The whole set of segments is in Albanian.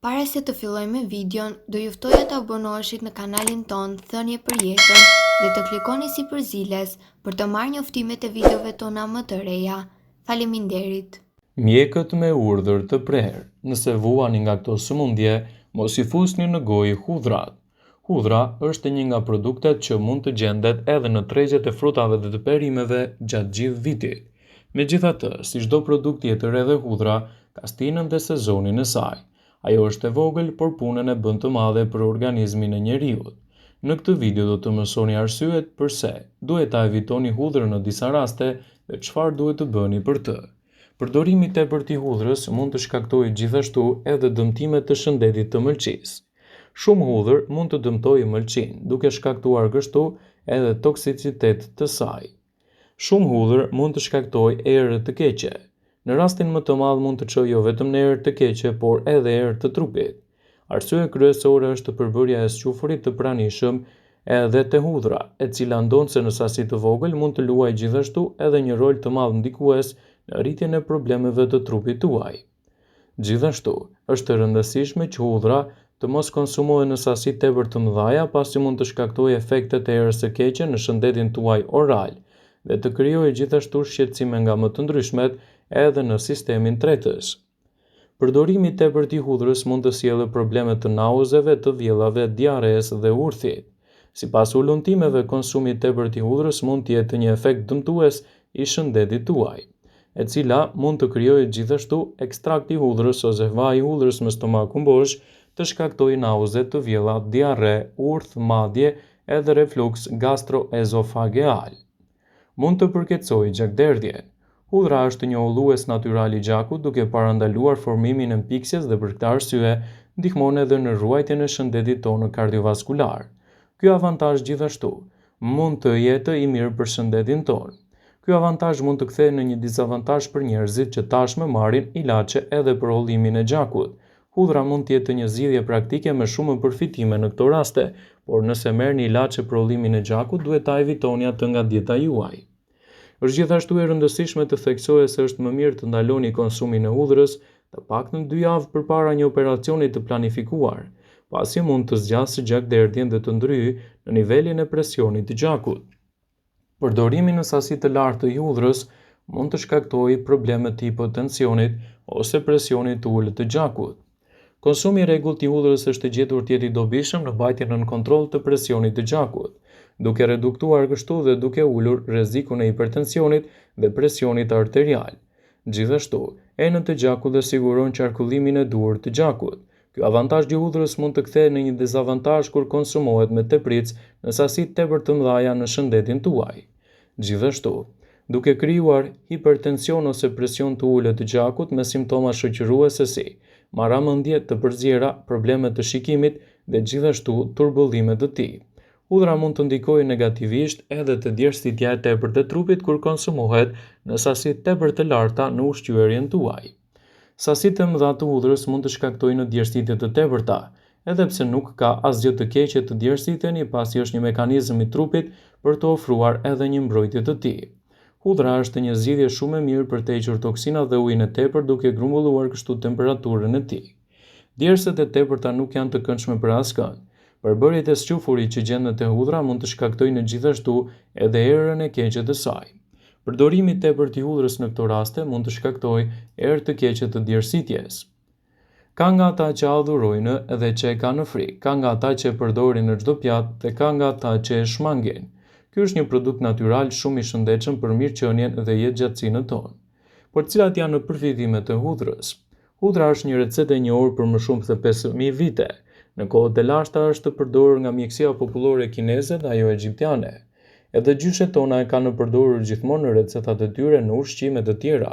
Para se të fillojmë me videon, do ju ftoja të abonoheshit në kanalin ton Thënie për Jetën dhe të klikoni sipër ziles për të marrë njoftimet e videove tona më të reja. Faleminderit. Mjekët me urdhër të prerë. Nëse vuani nga këto sëmundje, mos i fusni në gojë hudhrat. Hudhra është një nga produktet që mund të gjendet edhe në tregjet e frutave dhe të perimeve gjatë gjithë vitit. Megjithatë, si çdo produkt tjetër edhe hudhra ka stinën dhe sezonin e saj. Ajo është e vogël, por punën e bën të madhe për organizmin e njeriut. Në këtë video do të mësoni arsyet pse duhet ta evitoni hudhrën në disa raste dhe çfarë duhet të bëni për të. Përdorimi i tepërt i hudhrës mund të shkaktojë gjithashtu edhe dëmtime të shëndetit të mëlçisë. Shumë hudhër mund të dëmtojë mëlçinë, duke shkaktuar kështu edhe toksicitet të saj. Shumë hudhër mund të shkaktojë erë të keqe. Në rastin më të madh mund të çojë jo vetëm në erë të keqe, por edhe erë të trupit. Arsyeja kryesore është përbërja e squfërit të pranishëm edhe te hudhra, e cila ndonë në sasi të vogël mund të luajë gjithashtu edhe një rol të madh ndikues në rritjen e problemeve të trupit tuaj. Gjithashtu, është e rëndësishme që hudhra të mos konsumohen në sasi tepër të mëdha, pasi mund të shkaktojë efekte të erës së keqe në shëndetin tuaj oral dhe të krijojë gjithashtu shqetësime nga më të ndryshmet edhe në sistemin tretës. Përdorimi i tepërt i hudhrës mund të sjellë probleme të nauzeve, të vjellave, diares dhe urthit. Sipas ulëntimeve, konsumi i tepërt i hudhrës mund të jetë një efekt dëmtues i shëndetit tuaj, e cila mund të krijojë gjithashtu ekstrakti i hudhrës ose vaji i hudhrës me stomakun bosh të shkaktojë nauze, të vjella, diare, urth, madje edhe refluks gastroezofageal. Mund të përkeçojë gjakderdhjen. Hudhra është një ullues natyral i gjakut, duke parandaluar formimin e mpiksjes dhe për këtë arsye ndihmon edhe në ruajtjen e shëndetit tonë kardiovaskular. Ky avantazh gjithashtu mund të jetë i mirë për shëndetin tonë. Ky avantazh mund të kthehej në një dizavantazh për njerëzit që tashmë marrin ilaçe edhe për ullimin e gjakut. Hudhra mund të jetë një zgjidhje praktike me shumë përfitime në këto raste, por nëse merrni ilaçe për ullimin e gjakut, duhet ta evitoni atë nga dieta juaj. Është gjithashtu e rëndësishme të theksohet se është më mirë të ndaloni konsumin e hudhrës të paktën 2 javë përpara një operacioni të planifikuar, pasi mund të zgjasë gjakderdhjen dhe të ndryjë në nivelin e presionit të gjakut. Përdorimi në sasi të lartë të hudhrës mund të shkaktojë probleme të hipotensionit ose presionit të ulët të gjakut. Konsumi i rregullt i hudhrës është gjetur të jetë i dobishëm në mbajtjen nën kontroll të presionit të gjakut, duke reduktuar kështu dhe duke ulur rrezikun e hipertensionit dhe presionit arterial. Gjithashtu, enët e gjakut dhe siguron qarkullimin e duhur të gjakut. Ky avantazh i hudhrës mund të kthehet në një dezavantazh kur konsumohet me tepritës në sasi tepër të mëdha në shëndetin tuaj. Gjithashtu, duke krijuar hipertension ose presion të ulët të gjakut me simptoma shoqëruese si marramendje të përzjera, probleme të shikimit dhe gjithashtu turbullime të tij. Hudhra mund të ndikojë negativisht edhe te djersitja e tepërt e trupit kur konsumohet në sasi tepër të larta në ushqyerjen tuaj. Sasitë e mëdha të hudhrës mund të shkaktojnë djersitje të tepërta, edhe pse nuk ka asgjë të keqe të djersiteni, pasi është një mekanizëm i trupit për të ofruar edhe një mbrojtje të tij. Hudhra është një zgjidhje shumë e mirë për të hequr toksinat dhe ujin e tepërt, duke grumbulluar kështu temperaturën e tij. Djerset e tepërta nuk janë të këndshme për askënd. Përbërjet e sqafurit që gjendet te hudhra mund të shkaktojnë gjithashtu edhe erën e keqe të saj. Përdorimi i tepërt i hudhrës në këto raste mund të shkaktojë erë të keqe të djersitjes. Ka nga ata që adhurojnë dhe që e kanë në frikë, ka nga ata që e përdorin në çdo pjatë dhe ka nga ata që e shmangin. Ky është një produkt natyral shumë i shëndetshëm për mirëqenien dhe jetëgjatësinë tonë. Por cilat janë përfitimet e hudhrës? Hudhra është një recetë e njohur për më shumë se 5000 vite. Në kohët e lashta është përdorur nga mjekësia popullore kineze dhe ajo egjiptiane. Edhe gjyshet tona e kanë përdorur gjithmonë në recetat e tyre në ushqime të tjera.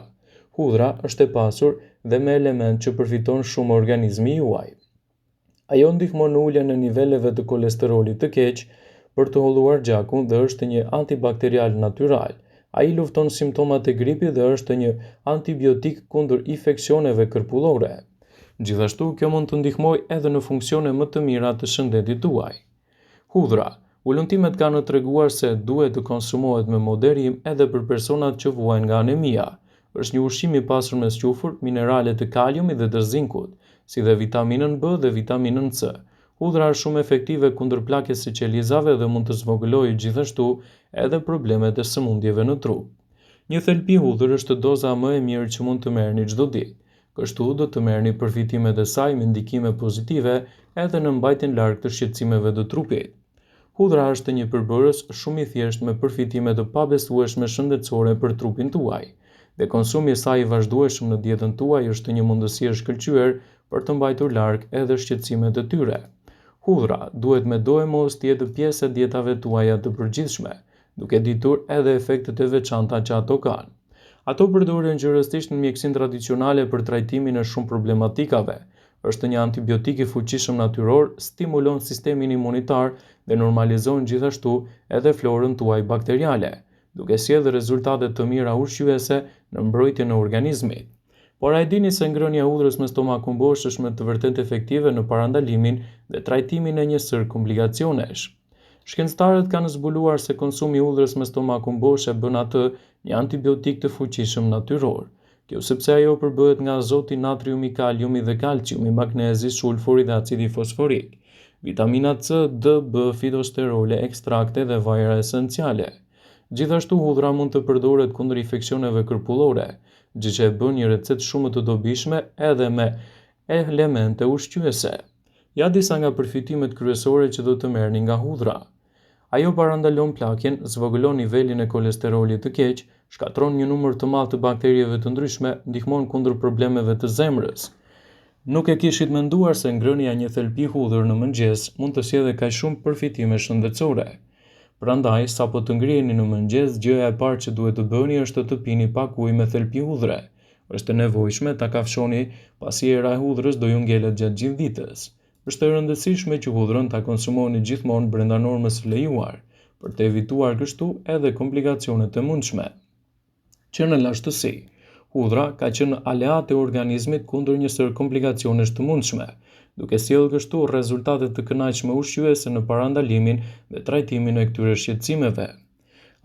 Hudhra është e pasur dhe me element që përfiton shumë organizmi juaj. Ajo ndihmon në uljen e niveleve të kolesterolit të keq, për të holluar gjakun dhe është një antibakterial natyral. Ai lufton simptomat e gripit dhe është një antibiotik kundër infeksioneve kërpullore. Gjithashtu, kjo mund të ndihmojë edhe në funksione më të mira të shëndetit tuaj. Hudhra. Ulëntimet kanë treguar se duhet të konsumohet me moderim edhe për personat që vuajnë nga anemia. Është një ushqim i pasur me squfur, minerale të kaliumit dhe të zinkut, si dhe vitaminën B dhe vitaminën C. Hudhra është shumë efektive kundër plakjes së qelizave dhe mund të zvogëlojë gjithashtu edhe problemet e sëmundjeve në trup. Një thelbi hudhër është doza më e mirë që mund të merrni çdo ditë. Kështu do të merrni përfitimet e saj me ndikime pozitive edhe në mbajtjen larg të shqetësimeve të trupit. Hudhra është një përbërës shumë i thjeshtë me përfitime të pabesueshme shëndetësore për trupin tuaj, dhe konsumi i saj i vazhdueshëm në dietën tuaj është një mundësi e shkëlqyer për të mbajtur larg edhe shqetësimet e tyre. Hudhra duhet me do e mos të jetë pjesë e dietave tuaja të përgjithshme, duke ditur edhe efektet e veçanta që ato kanë. Ato përdoren gjërësisht në mjekësinë tradicionale për trajtimin e shumë problematikave. Është një antibiotik i fuqishëm natyror, stimulon sistemin imunitar dhe normalizon gjithashtu edhe florën tuaj bakteriale, duke sjellë rezultate të mira ushqyese në mbrojtjen e organizmit. Por a e dini se ngrënia e hudhrës me stomakun bosh është me të vërtetë efektive në parandalimin dhe trajtimin e një sër komplikacionesh? Shkencëtarët kanë zbuluar se konsumi i hudhrës me stomakun bosh e bën atë një antibiotik të fuqishëm natyror. Kjo sepse ajo përbëhet nga azoti, natriumi, kaliumi dhe kalciumi, magnezi, sulfuri dhe acidi fosforik, vitamina C, D, B, fitosterole, ekstrakte dhe vajra esenciale. Gjithashtu hudhra mund të përdoret kundër infeksioneve kërpullore, gjë që e bën një recetë shumë të dobishme edhe me elemente ushqyese. Ja disa nga përfitimet kryesore që do të merrni nga hudhra. Ajo parandalon plakjen, zvogëlon nivelin e kolesterolit të keq, shkatron një numër të madh të bakterieve të ndryshme, ndihmon kundër problemeve të zemrës. Nuk e kishit menduar se ngrënia një thelbi hudhër në mëngjes mund të sjellë kaq shumë përfitime shëndetësore. Prandaj, sapo të ngriheni në mëngjes, gjëja e parë që duhet të bëni është të pini pak ujë me thelbi hudhre. Është e nevojshme ta kafshoni pasi era e hudhrës do ju ngelet gjatë gjithë ditës. Është e rëndësishme që hudhrën ta konsumoni gjithmonë brenda normës së lejuar, për të evituar kështu edhe komplikacionet e mundshme. Që në lashtësi, hudhra ka qenë aleat e organizmit kundër një sër komplikacionesh të mundshme, duke sjellë kështu rezultate të kënaqshme ushqyese në parandalimin dhe trajtimin e këtyre shqetësimeve.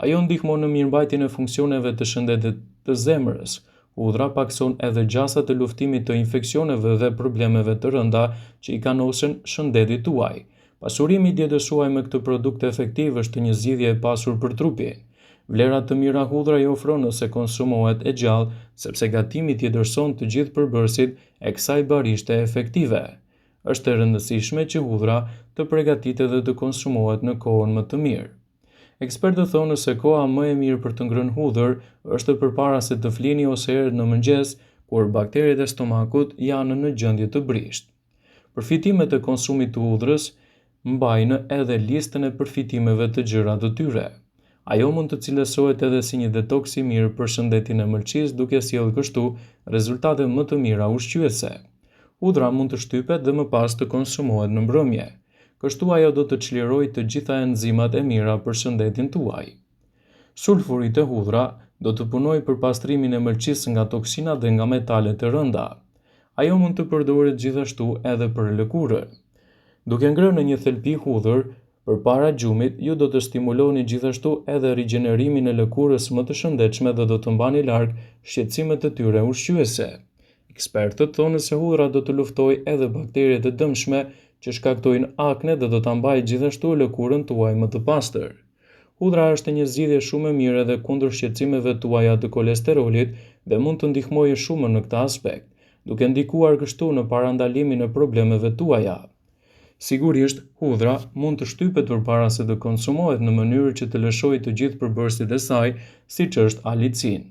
Ajo ndihmon në mirëmbajtjen e funksioneve të shëndetit të zemrës. Hudhra pakson edhe gjasat e luftimit të infeksioneve dhe problemeve të rënda që i kanosen shëndetit tuaj. Pasurimi i dietës suaj me këtë produkt efektiv është një zgjidhje e pasur për trupin. Vlerat të mira hudhra i ofron nëse konsumohet e gjallë, sepse gatimi t'i dorëson të gjithë përbërësit e kësaj barishte efektive. Është e rëndësishme që hudhra të përgatitet dhe të konsumohet në kohën më të mirë. Ekspertët thonë se koha më e mirë për të ngrënë hudhër është përpara se të flini ose herët në mëngjes, kur bakteriet e stomakut janë në gjendje të brisht. Përfitimet e konsumit të hudhrës mbajnë edhe listën e përfitimeve të gjëra të tyre. Ajo mund të cilësohet edhe si një detoks i mirë për shëndetin e mëlçisë, duke sjellë kështu rezultate më të mira ushqyese. Hudhra mund të shtypet dhe më pas të konsumohet në mbrëmje. Kështu ajo do të çlirojë të gjitha enzimat e mira për shëndetin tuaj. Sulfuri te hudhra do të punojë për pastrimin e mëlçisë nga toksinat dhe nga metalet e rënda. Ajo mund të përdoret gjithashtu edhe për lëkurën. Duke ngrënë një thelbi hudhër përpara gjumit, ju do të stimuloni gjithashtu edhe rigjenerimin e lëkurës më të shëndetshme dhe do të mbani larg shqetësimet e tyre ushqyese. Ekspertët thonë se hudhra do të luftojë edhe bakteriet e dëmshme që shkaktojnë akne dhe do ta mbajë gjithashtu lëkurën tuaj më të pastër. Hudhra është një zgjidhje shumë e mirë edhe kundër shqetësimeve tuaja të kolesterolit dhe mund të ndihmojë shumë në këtë aspekt, duke ndikuar kështu në parandalimin e problemeve tuaja. Sigurisht, hudhra mund të shtypet përpara se të konsumohet në mënyrë që të lëshojë të gjithë përbërësit e saj, siç është alicin.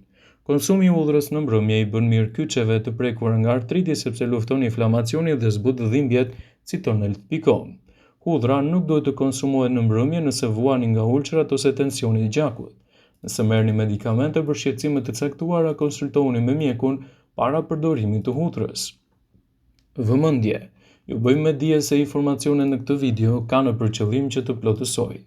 Konsumi i hudhrës në mbrëmje i bën mirë kyçeve të prekur nga artriti sepse lufton inflamacionin dhe zbut dhimbjet, citon Health.com. Hudhra nuk duhet të konsumohet në mbrëmje nëse vuani nga ulçrat ose tensioni i gjakut. Nëse merrni medikamente për shqetësime të caktuara, konsultohuni me mjekun para përdorimit të hudhrës. Vëmendje. Ju bëjmë me dije se informacionet në këtë video kanë për qëllim që të plotësojnë,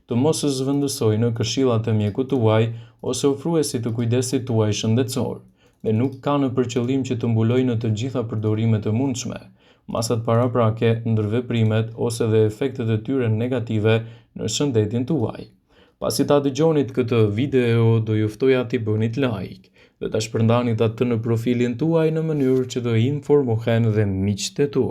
të mos zhvendësojnë në këshillat e mjekut tuaj ose ofruesit të kujdesit tuaj shëndetësor, dhe nuk kanë për qëllim që të mbulojnë të gjitha përdorimet e mundshme, masat paraprake, ndërveprimet ose dhe efektet e tyre negative në shëndetin tuaj. Pasi ta dëgjonit këtë video, do ju ftoja t'i bënit like dhe ta shpërndanit atë në profilin tuaj në mënyrë që të informohen dhe miqtë e tu.